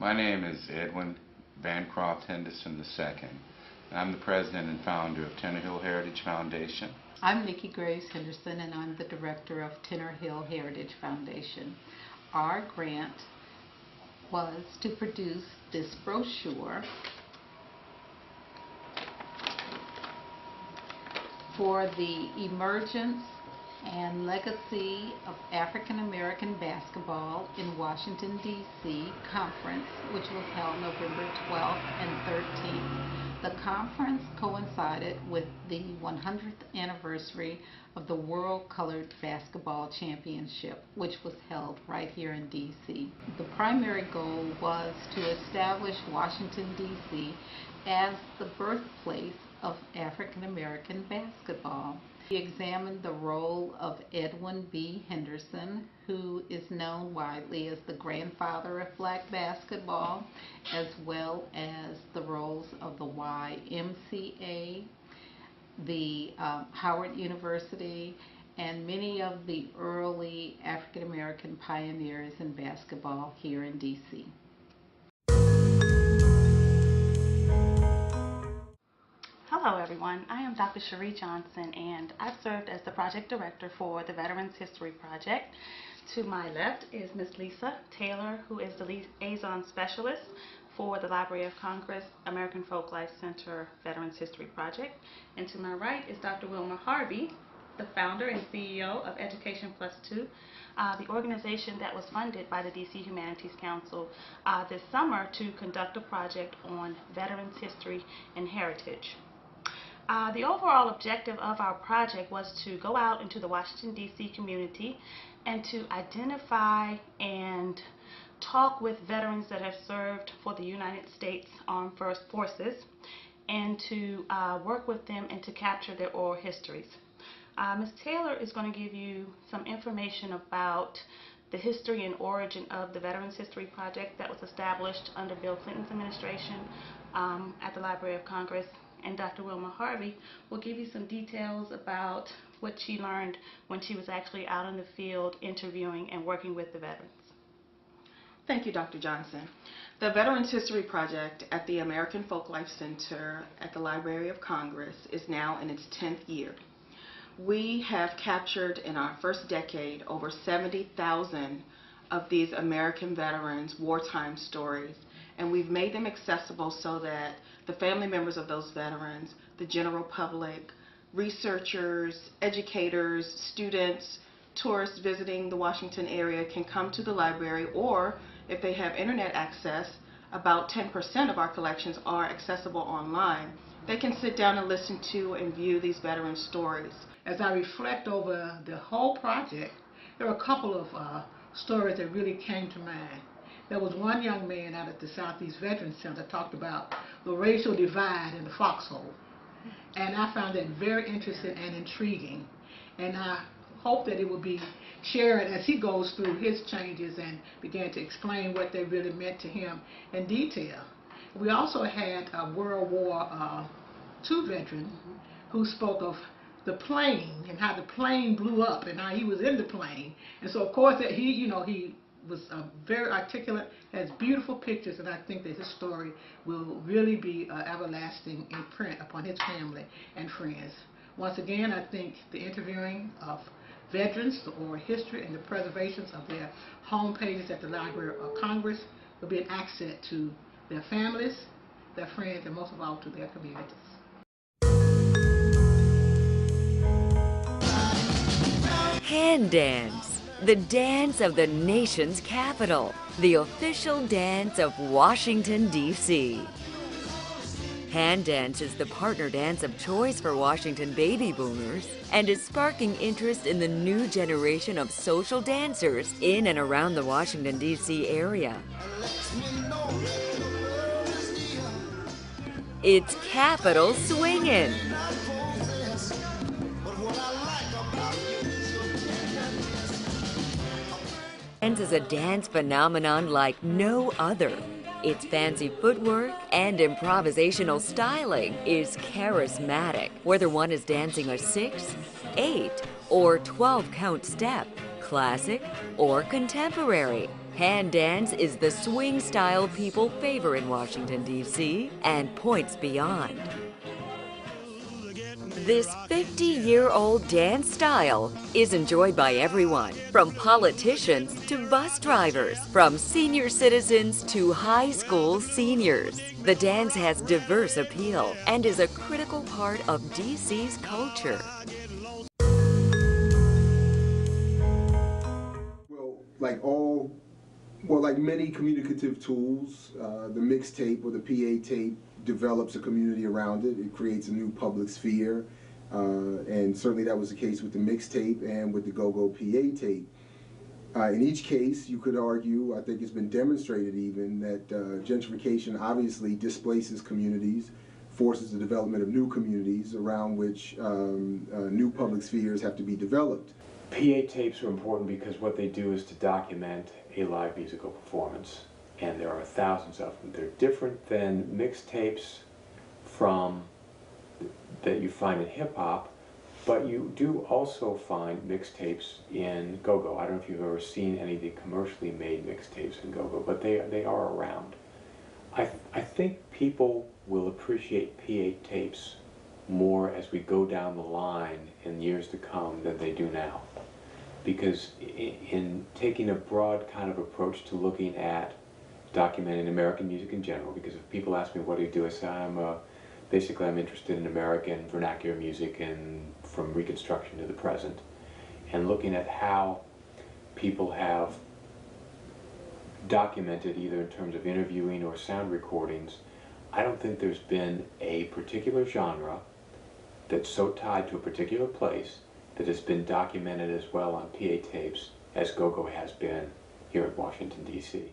My name is Edwin Bancroft Henderson II. I'm the president and founder of Tenor Hill Heritage Foundation. I'm Nikki Graves Henderson, and I'm the director of Tenor Hill Heritage Foundation. Our grant was to produce this brochure for the emergence and legacy of African American basketball in Washington, D.C. conference, which was held November 12th and 13th. The conference coincided with the 100th anniversary of the World Colored Basketball Championship, which was held right here in D.C. The primary goal was to establish Washington, D.C. as the birthplace of African American basketball. We examined the role of Edwin B. Henderson, who is known widely as the grandfather of black basketball, as well as the roles of the YMCA, the Howard University, and many of the early African American pioneers in basketball here in D.C. Hello everyone, I am Dr. Cherie Johnson, and I've served as the project director for the Veterans History Project. To my left is Ms. Lisa Taylor, who is the liaison specialist for the Library of Congress American Folk Life Center Veterans History Project. And to my right is Dr. Wilma Harvey, the founder and CEO of Education Plus 2, the organization that was funded by the DC Humanities Council this summer to conduct a project on veterans history and heritage. The overall objective of our project was to go out into the Washington, D.C. community and to identify and talk with veterans that have served for the United States Armed Forces and to work with them and to capture their oral histories. Ms. Taylor is going to give you some information about the history and origin of the Veterans History Project that was established under Bill Clinton's administration at the Library of Congress. And Dr. Wilma Harvey will give you some details about what she learned when she was actually out in the field interviewing and working with the veterans. Thank you, Dr. Johnson. The Veterans History Project at the American Folk Life Center at the Library of Congress is now in its 10th year. We have captured in our first decade over 70,000 of these American veterans' wartime stories, and we've made them accessible so that the family members of those veterans, the general public, researchers, educators, students, tourists visiting the Washington area can come to the library, or if they have internet access, about 10% of our collections are accessible online. They can sit down and listen to and view these veteran stories. As I reflect over the whole project, there are a couple of stories that really came to mind. There was one young man out at the Southeast Veterans Center talked about the racial divide in the foxhole. And I found that very interesting and intriguing. And I hope that it will be shared as he goes through his changes and began to explain what they really meant to him in detail. We also had a World War II veteran who spoke of the plane and how the plane blew up and how he was in the plane. And so of course that he was very articulate, has beautiful pictures, and I think that his story will really be everlasting imprint upon his family and friends. Once again, I think the interviewing of veterans, the oral history, and the preservations of their home pages at the Library of Congress will be an asset to their families, their friends, and most of all to their communities. Hand dance, the dance of the nation's capital, the official dance of Washington, D.C. Hand dance is the partner dance of choice for Washington baby boomers and is sparking interest in the new generation of social dancers in and around the Washington, D.C. area. It's Capital Swingin'. Dance is a dance phenomenon like no other. Its fancy footwork and improvisational styling is charismatic, whether one is dancing a 6, 8, or 12 count step, classic or contemporary. Hand dance is the swing style people favor in Washington, D.C. and points beyond. This 50-year-old dance style is enjoyed by everyone, from politicians to bus drivers, from senior citizens to high school seniors. The dance has diverse appeal and is a critical part of DC's culture. Like many communicative tools, the mixtape or the PA tape develops a community around it. It creates a new public sphere, and certainly that was the case with the mixtape and with the Go-Go PA tape. In each case, you could argue, I think it's been demonstrated even, that gentrification obviously displaces communities, forces the development of new communities around which new public spheres have to be developed. PA tapes are important because what they do is to document a live musical performance, and there are thousands of them. They're different than mixtapes that you find in hip-hop, but you do also find mixtapes in go-go. I don't know if you've ever seen any of the commercially made mixtapes in go-go, but they are around. I think people will appreciate PA tapes more as we go down the line in years to come than they do now. Because in taking a broad kind of approach to looking at documenting American music in general, because if people ask me what do you do, I say basically I'm interested in American vernacular music and from Reconstruction to the present, and looking at how people have documented either in terms of interviewing or sound recordings. I don't think there's been a particular genre that's so tied to a particular place that has been documented as well on PA tapes as go-go has been here in Washington, D.C.